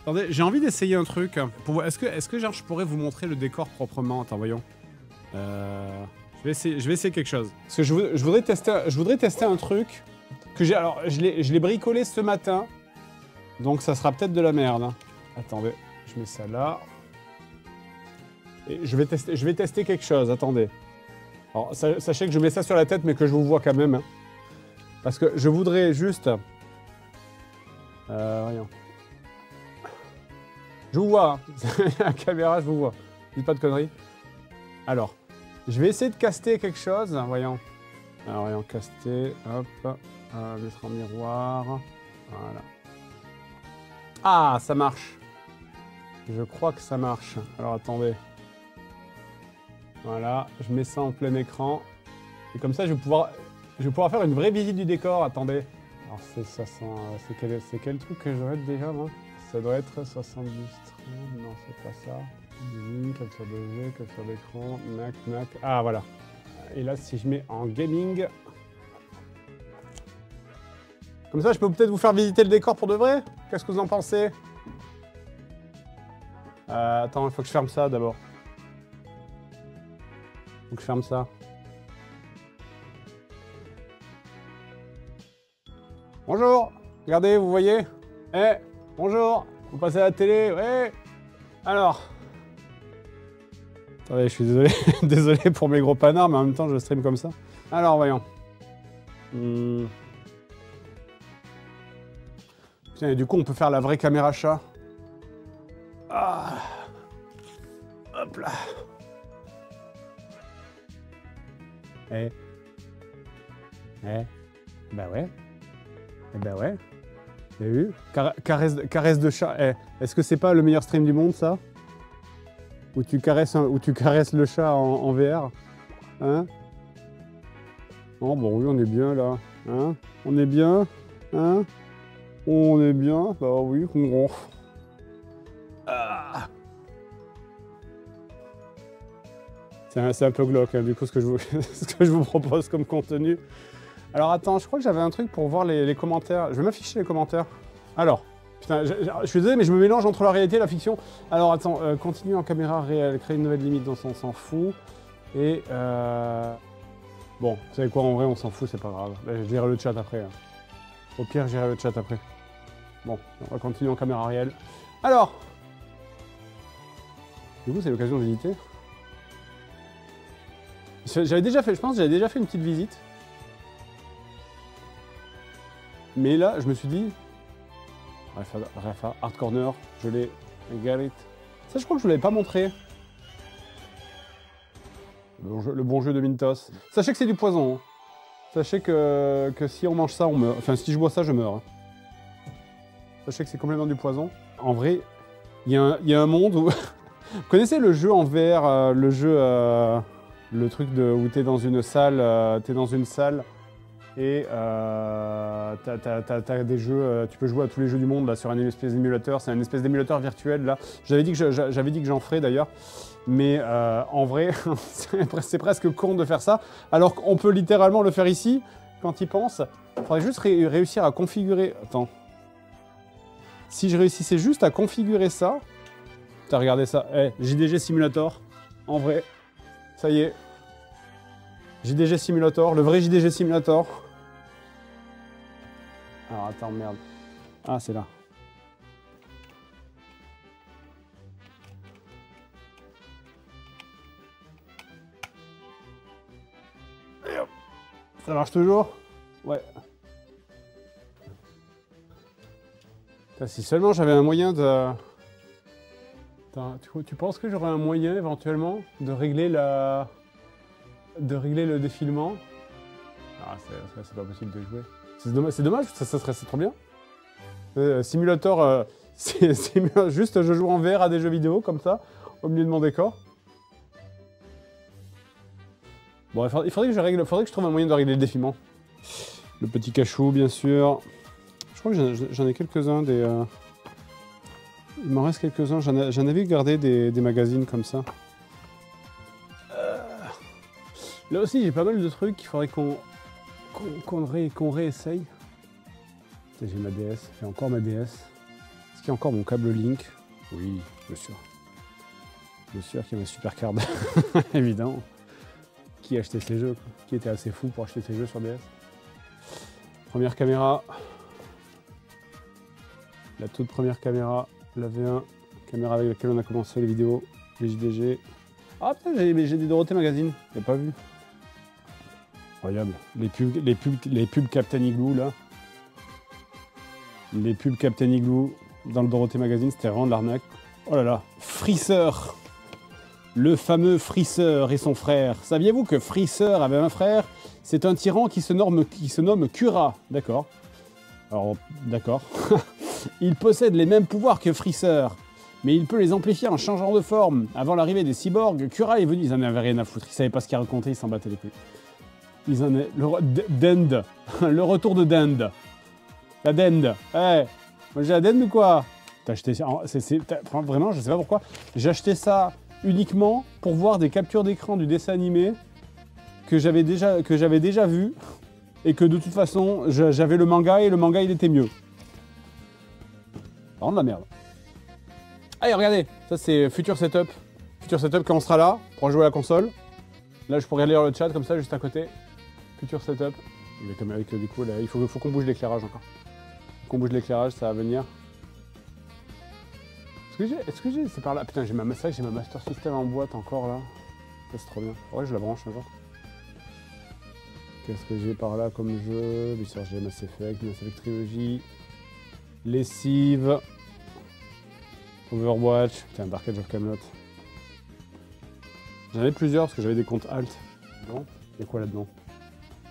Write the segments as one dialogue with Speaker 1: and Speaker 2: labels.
Speaker 1: Attendez, j'ai envie d'essayer un truc. Est-ce que genre, je pourrais vous montrer le décor proprement? Attends, voyons. Je vais essayer quelque chose. Parce que je voudrais tester un truc que j'ai. Alors, je l'ai bricolé ce matin. Donc, ça sera peut-être de la merde. Hein. Attendez, je mets ça là. Et je vais tester quelque chose. Attendez. Alors, sachez que je mets ça sur la tête, mais que je vous vois quand même. Hein. Parce que je voudrais juste... Voyons. Je vous vois. Hein. La caméra, je vous vois. Dites pas de conneries. Alors, je vais essayer de caster quelque chose. Voyons. Alors, voyons, caster. Hop. Mettre en miroir. Voilà. Ah, ça marche. Je crois que ça marche. Alors, attendez. Voilà, je mets ça en plein écran. Et comme ça, je vais pouvoir faire une vraie visite du décor. Attendez. Alors, c'est quel truc que je dois être déjà, moi? Ça doit être 70, 30. Non, c'est pas ça. Capture de jeu, capture d'écran. Nac. Ah, voilà. Et là, si je mets en gaming... Comme ça, je peux peut-être vous faire visiter le décor pour de vrai? Qu'est-ce que vous en pensez? Attends, il faut que je ferme ça d'abord. Faut que je ferme ça. Bonjour. Regardez, vous voyez? Bonjour. Vous passez à la télé? Ouais. Alors. Attendez, je suis désolé. Désolé pour mes gros panards, mais en même temps, je stream comme ça. Alors, voyons. Putain, et du coup, on peut faire la vraie caméra chat. Ah. Hop là. Bah ouais. Bah ouais. T'as vu? Caresse de chat. Est-ce que c'est pas le meilleur stream du monde, ça? Où tu caresses le chat en VR? Hein? Oh, bon, oui, on est bien, là. Hein? On est bien? Hein? On est bien? Bah oui, on... Ah. C'est un peu glauque, hein, du coup, ce que je vous propose comme contenu. Alors, attends, je crois que j'avais un truc pour voir les commentaires. Je vais m'afficher les commentaires. Alors, putain, je suis désolé, mais je me mélange entre la réalité et la fiction. Alors, attends, continue en caméra réelle, créer une nouvelle limite, on s'en fout. Et, bon, vous savez quoi, en vrai, on s'en fout, c'est pas grave. Là, je dirai le chat après. Hein. Au pire, j'irai le chat après. Bon, on va continuer en caméra réelle. Alors, du coup, c'est l'occasion de visiter. J'avais déjà fait, je pense que j'avais déjà fait une petite visite. Mais là, je me suis dit... Rafa, Hard Corner, je l'ai... Garrett. Ça, je crois que je ne vous l'avais pas montré. Le bon jeu de Mintos. Sachez que c'est du poison. Hein. Sachez que si on mange ça, on meurt. Enfin, si je bois ça, je meurs. Hein. Sachez que c'est complètement du poison. En vrai, il y a un monde où... Vous connaissez le jeu en VR, le jeu... le truc où t'es dans une salle, et t'as des jeux, tu peux jouer à tous les jeux du monde là sur un espèce d'émulateur, c'est un espèce d'émulateur virtuel là. J'avais dit que j'en ferais d'ailleurs, mais en vrai, c'est presque con de faire ça, alors qu'on peut littéralement le faire ici, quand il pense. Il faudrait juste réussir à configurer... Attends. Si je réussissais juste à configurer ça... T'as regardé ça, JDG Simulator, en vrai, ça y est. JDG Simulator, le vrai JDG Simulator. Alors attends, merde. Ah, c'est là. Et hop. Ça marche toujours? Ouais. Putain, si seulement j'avais un moyen de... Tu penses que j'aurais un moyen éventuellement de régler le défilement? Ah, c'est pas possible de jouer. C'est dommage, ça serait trop bien. Simulator, juste je joue en VR à des jeux vidéo comme ça, au milieu de mon décor. Bon, il faudrait que je trouve un moyen de régler le défilement. Le petit cachou, bien sûr. Je crois que j'en ai quelques-uns des... Il m'en reste quelques-uns. J'en avais gardé des magazines comme ça. Là aussi, j'ai pas mal de trucs qu'il faudrait qu'on réessaye. J'ai ma DS. J'ai encore ma DS. qu'il y a encore mon câble Link? Oui, bien sûr. Bien sûr qu'il y a ma super card. Évidemment. Qui a acheté ces jeux, quoi? Qui était assez fou pour acheter ces jeux sur DS? Première caméra. La toute première caméra, la V1. Caméra avec laquelle on a commencé les vidéos, les JDG. Ah putain, j'ai des Dorothée Magazine, j'ai pas vu. Incroyable. Les pubs Captain Igloo, là. Les pubs Captain Igloo dans le Dorothée Magazine, c'était vraiment de l'arnaque. Oh là là, Frisseur. Le fameux Frisseur et son frère. Saviez-vous que Frisseur avait un frère? C'est un tyran qui se nomme Cura. D'accord. Alors, d'accord. Il possède les mêmes pouvoirs que Frisseur, mais il peut les amplifier en changeant de forme. Avant l'arrivée des cyborgs, Cura est venu, ils en avaient rien à foutre, ils savaient pas ce qu'il racontait, ils s'en battaient les couilles. Ils en avaient... Dend. Le retour de Dend. La Dend. Moi j'ai la Dend ou quoi? T'as acheté ça... Vraiment, je sais pas pourquoi. J'ai acheté ça uniquement pour voir des captures d'écran du dessin animé que j'avais déjà vu et que de toute façon, j'avais le manga et le manga il était mieux. Vraiment de la merde. Allez, regardez, ça c'est Future Setup. Future Setup, quand on sera là, pour jouer à la console. Là, je pourrais lire le chat comme ça, juste à côté. Future Setup. Avec, du coup, là, il faut qu'on bouge l'éclairage encore. Qu'on bouge l'éclairage, ça va venir. Est-ce que j'ai... C'est par là. Putain, j'ai ma Master System en boîte encore, là. Ça, c'est trop bien. Ouais, je la branche un jour. Qu'est-ce que j'ai par là comme jeu? Bien sûr, j'ai Mass Effect Trilogy. Lessive. Overwatch. Putain, Dark Age of Camelot. J'en avais plusieurs parce que j'avais des comptes alt. Non? Il y a quoi là-dedans?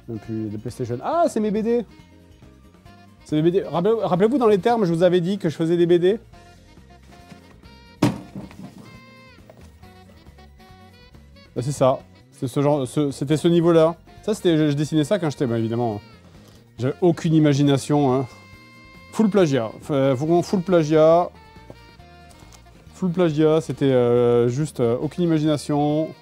Speaker 1: Même plus de PlayStation. Ah, c'est mes BD! C'est mes BD. Rappelez-vous, dans les termes, je vous avais dit que je faisais des BD. Bah, c'est ça. C'était ce genre, c'était ce niveau-là. Ça, c'était, je dessinais ça quand j'étais, bah, évidemment. J'avais aucune imagination. Hein. Full plagiat. Full plagiat. Full plagiat. C'était juste aucune imagination.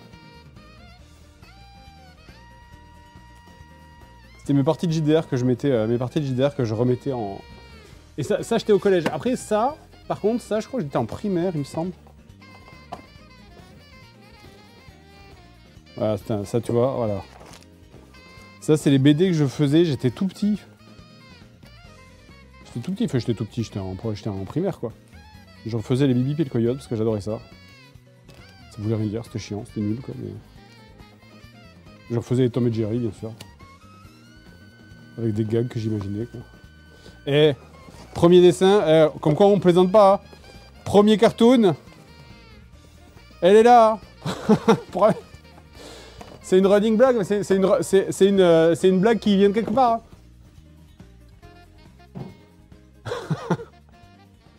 Speaker 1: C'était mes parties de JDR que je mettais, mes parties de JDR que je remettais en. Et ça j'étais au collège. Après ça, par contre, ça, je crois que j'étais en primaire, il me semble. Voilà, ça, tu vois, voilà. Ça, c'est les BD que je faisais, j'étais tout petit. J'étais tout petit, enfin, j'étais tout petit, j'étais en primaire, quoi. Je refaisais les Bibi et le Coyote parce que j'adorais ça. Ça voulait rien dire, c'était chiant, c'était nul, quoi. Mais... je refaisais les Tom et Jerry, bien sûr. Avec des gags que j'imaginais, quoi. Et premier dessin, comme quoi on plaisante pas. Hein. Premier cartoon. Elle est là. C'est une running blague, mais c'est une blague qui vient de quelque part. Hein.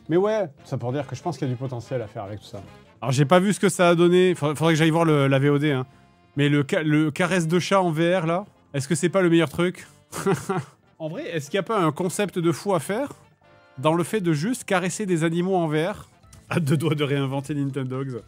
Speaker 1: Mais ouais, ça pour dire que je pense qu'il y a du potentiel à faire avec tout ça. Alors j'ai pas vu ce que ça a donné, faudrait que j'aille voir la VOD. Hein. Mais le caresse de chat en VR là, est-ce que c'est pas le meilleur truc? En vrai, est-ce qu'il n'y a pas un concept de fou à faire dans le fait de juste caresser des animaux en VR? À deux doigts de réinventer Nintendogs.